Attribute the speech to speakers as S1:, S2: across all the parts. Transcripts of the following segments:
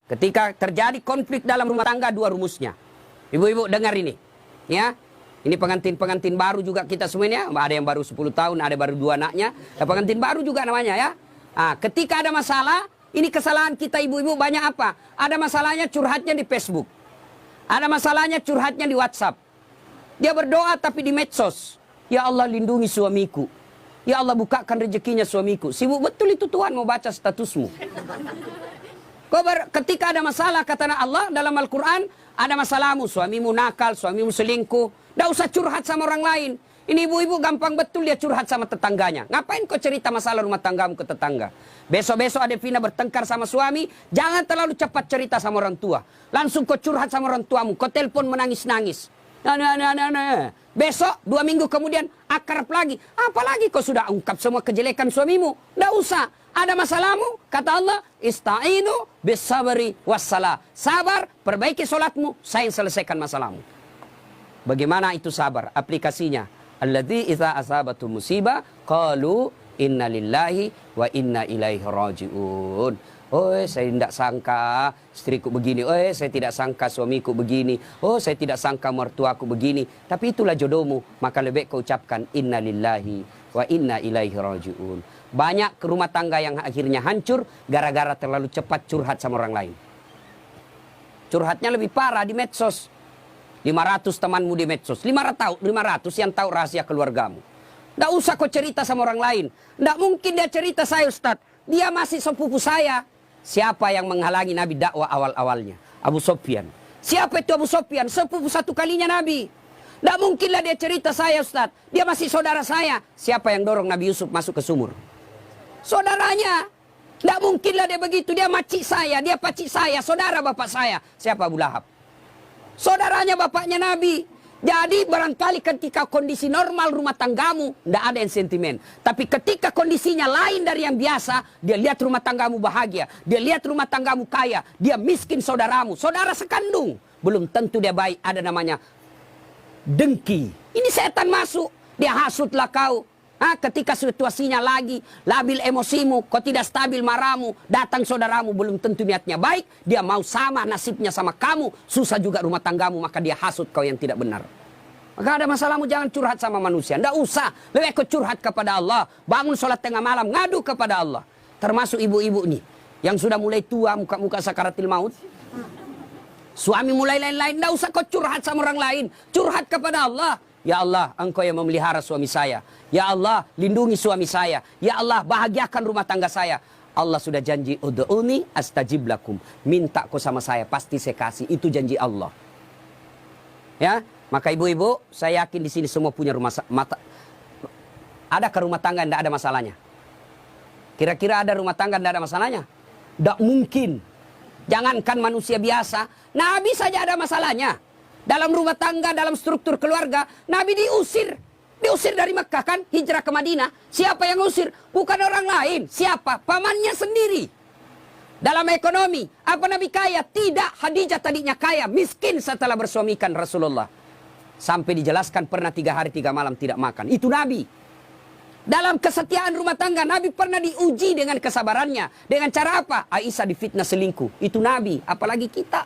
S1: Ketika terjadi konflik dalam rumah tangga, dua rumusnya. Ibu-ibu dengar ini. Ya. Ini pengantin-pengantin baru juga kita semuanya. Ada yang baru 10 tahun, ada baru 2 anaknya. Ya, pengantin baru juga namanya ya. Nah, ketika ada masalah, ini kesalahan kita ibu-ibu banyak apa? Ada masalahnya curhatnya di Facebook. Ada masalahnya curhatnya di WhatsApp. Dia berdoa tapi di medsos. Ya Allah lindungi suamiku. Ya Allah bukakan rezekinya suamiku. Sibuk betul itu Tuhan mau baca statusmu. Ketika ada masalah kata Allah dalam Al-Quran, ada masalahmu, suamimu nakal, suamimu selingkuh, tidak usah curhat sama orang lain. Ini ibu-ibu gampang betul dia curhat sama tetangganya. Ngapain kau cerita masalah rumah tanggamu ke tetangga? Besok-besok ada Vina bertengkar sama suami, jangan terlalu cepat cerita sama orang tua. Langsung kau curhat sama orang tuamu, kau telepon menangis-nangis. Nah. Besok 2 minggu kemudian akrab lagi. Apalagi kau sudah ungkap semua kejelekan suamimu. Tidak usah. Ada masalahmu, kata Allah, ista'inu bisabri wassalah. Sabar, perbaiki solatmu, saya yang selesaikan masalahmu. Bagaimana itu sabar? Aplikasinya. Alladzi idza asabatu musibah qalu inna lillahi wa inna ilaihi rajiun. Oh, saya tidak sangka istriku begini. Oh, saya tidak sangka suamiku begini. Oh, saya tidak sangka mertuaku begini. Tapi itulah jodohmu. Maka lebih kau ucapkan inna lillahi wa inna ilaihi rajiun. Banyak rumah tangga yang akhirnya hancur gara-gara terlalu cepat curhat sama orang lain. Curhatnya lebih parah di medsos. 500 temanmu di medsos. 500 yang tahu rahasia keluargamu. Tidak usah kau cerita sama orang lain. Tidak mungkin dia cerita saya Ustaz. Dia masih sepupu saya. Siapa yang menghalangi Nabi dakwah awal-awalnya? Abu Sufyan. Siapa itu Abu Sufyan? Sepupu satu kalinya Nabi. Tidak mungkinlah dia cerita saya Ustaz. Dia masih saudara saya. Siapa yang dorong Nabi Yusuf masuk ke sumur? Saudaranya. Tidak mungkinlah dia begitu. Dia makcik saya, dia pacik saya, saudara bapak saya. Siapa? Abu Lahab. Saudaranya bapaknya Nabi. Jadi barangkali ketika kondisi normal rumah tanggamu, tidak ada yang sentimen. Tapi ketika kondisinya lain dari yang biasa, dia lihat rumah tanggamu bahagia. Dia lihat rumah tanggamu kaya. Dia miskin saudaramu. Saudara sekandung. Belum tentu dia baik. Ada namanya dengki. Ini setan masuk. Dia hasutlah kau. Ketika situasinya lagi labil emosimu, kau tidak stabil marahmu, datang saudaramu belum tentu niatnya baik, dia mau sama nasibnya sama kamu, susah juga rumah tanggamu, maka dia hasut kau yang tidak benar. Maka ada masalahmu jangan curhat sama manusia, tidak usah, lebih kau curhat kepada Allah, bangun sholat tengah malam, ngadu kepada Allah. Termasuk ibu-ibu nih, yang sudah mulai tua, muka-muka sakaratil maut, suami mulai lain-lain, tidak usah kau curhat sama orang lain, curhat kepada Allah. Ya Allah, Engkau yang memelihara suami saya. Ya Allah, lindungi suami saya. Ya Allah, bahagiakan rumah tangga saya. Allah sudah janji, ud'uni astajib lakum. Minta kau sama saya, pasti saya kasih. Itu janji Allah. Ya, maka ibu-ibu, saya yakin di sini semua punya ada ke rumah tangga tidak ada masalahnya? Kira-kira ada rumah tangga tidak ada masalahnya? Tidak mungkin. Jangankan manusia biasa, Nabi saja ada masalahnya. Dalam rumah tangga, dalam struktur keluarga, Nabi diusir. Diusir dari Mekah kan, hijrah ke Madinah. Siapa yang usir? Bukan orang lain. Siapa? Pamannya sendiri. Dalam ekonomi, apa Nabi kaya? Tidak, Khadijah tadinya kaya, miskin setelah bersuamikan Rasulullah. Sampai dijelaskan pernah 3 hari 3 malam tidak makan. Itu Nabi. Dalam kesetiaan rumah tangga, Nabi pernah diuji dengan kesabarannya. Dengan cara apa? Aisyah difitnah selingkuh. Itu Nabi, apalagi kita.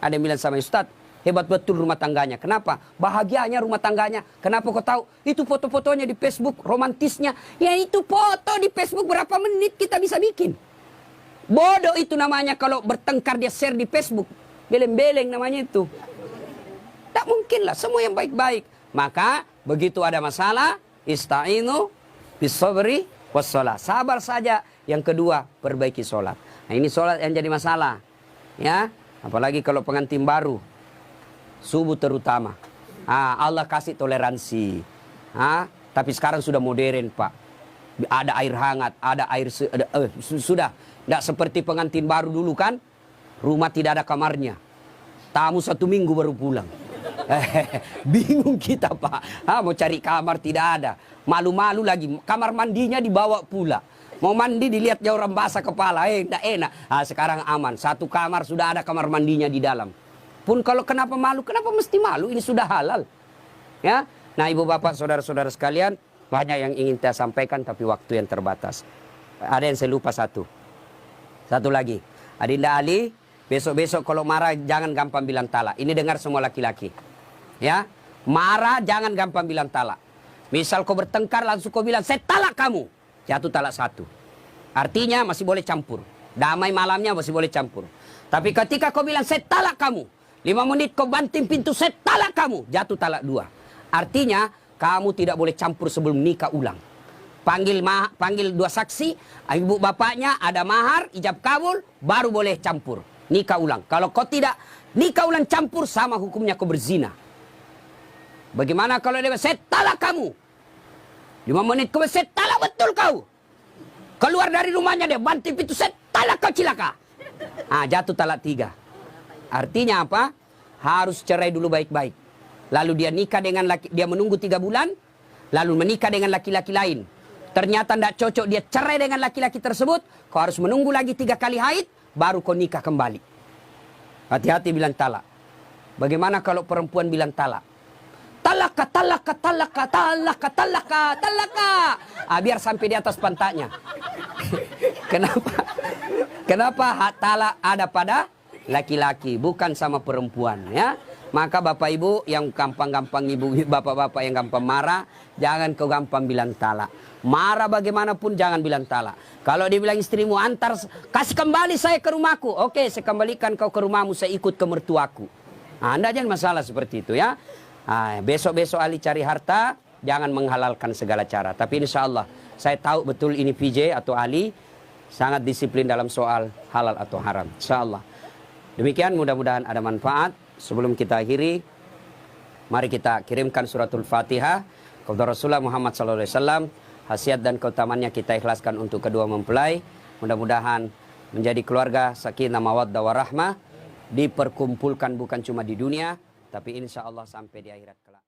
S1: Ada yang bilang sama Ustaz, hebat betul rumah tangganya. Kenapa? Bahagianya rumah tangganya. Kenapa kau tahu? Itu foto-fotonya di Facebook, romantisnya. Ya itu foto di Facebook berapa menit kita bisa bikin. Bodoh itu namanya kalau bertengkar dia share di Facebook. Beleng-beleng namanya itu. Tak mungkin lah, semua yang baik-baik. Maka begitu ada masalah, ista'inu bisabri wassalah. Sabar saja. Yang kedua, perbaiki sholat. Nah ini sholat yang jadi masalah. Ya, apalagi kalau pengantin baru. Subuh terutama. Allah kasih toleransi. Tapi sekarang sudah modern, Pak. Ada air hangat, ada air sudah. Tidak seperti pengantin baru dulu kan. Rumah tidak ada kamarnya. Tamu 1 minggu baru pulang. Bingung kita, Pak. Mau cari kamar tidak ada. Malu-malu lagi. Kamar mandinya dibawa pula. Mau mandi dilihat jauh orang basah kepala. Tidak enak. Sekarang aman. 1 kamar sudah ada kamar mandinya di dalam. Pun kalau kenapa malu, kenapa mesti malu? Ini sudah halal. Ya. Nah, ibu bapak, saudara-saudara sekalian, banyak yang ingin saya sampaikan tapi waktu yang terbatas. Ada yang saya lupa satu. Satu lagi. Adinda Ali, besok-besok kalau marah jangan gampang bilang talak. Ini dengar semua laki-laki. Ya, marah jangan gampang bilang talak. Misal kau bertengkar langsung kau bilang, saya talak kamu. Jatuh talak 1. Artinya masih boleh campur. Damai malamnya masih boleh campur. Tapi ketika kau bilang, saya talak kamu. 5 menit kau banting pintu, saya talak kamu. Jatuh talak 2. Artinya, kamu tidak boleh campur sebelum nikah ulang. Panggil 2 saksi, ibu bapaknya, ada mahar, ijab kabul, baru boleh campur. Nikah ulang. Kalau kau tidak nikah ulang campur, sama hukumnya kau berzina. Bagaimana kalau dia saya talak kamu? 5 menit kemudian, saya talak betul kau. Keluar dari rumahnya dia, banting pintu, saya talak kau cilaka. Jatuh talak 3. Artinya apa? Harus cerai dulu baik-baik. Lalu dia nikah dengan dia menunggu 3 bulan, lalu menikah dengan laki-laki lain. Ternyata tidak cocok, dia cerai dengan laki-laki tersebut, kau harus menunggu lagi 3 kali haid, baru kau nikah kembali. Hati-hati bilang talak. Bagaimana kalau perempuan bilang talak? Talaka, talaka, talaka, talaka, talaka, talaka. Biar sampai di atas pantatnya. Kenapa? Kenapa hak talak ada pada laki-laki, bukan sama perempuan, ya? Maka bapak ibu yang gampang-gampang, ibu bapak-bapak yang gampang marah, jangan kau gampang bilang talak. Marah bagaimanapun jangan bilang talak. Kalau dia bilang istrimu, antar, kasih kembali saya ke rumahku. Oke, saya kembalikan kau ke rumahmu, saya ikut ke mertuaku. Anda jangan masalah seperti itu, ya. Besok-besok Ali cari harta, jangan menghalalkan segala cara. Tapi insya Allah, saya tahu betul ini PJ atau Ali sangat disiplin dalam soal halal atau haram. Insya Allah. Demikian, mudah-mudahan ada manfaat. Sebelum kita akhiri, mari kita kirimkan suratul Fatihah kepada Rasulullah Muhammad SAW. Khasiat dan keutamannya kita ikhlaskan untuk kedua mempelai. Mudah-mudahan menjadi keluarga sakinah mawaddah warahmah, diperkumpulkan bukan cuma di dunia, tapi insya Allah sampai di akhirat kelak.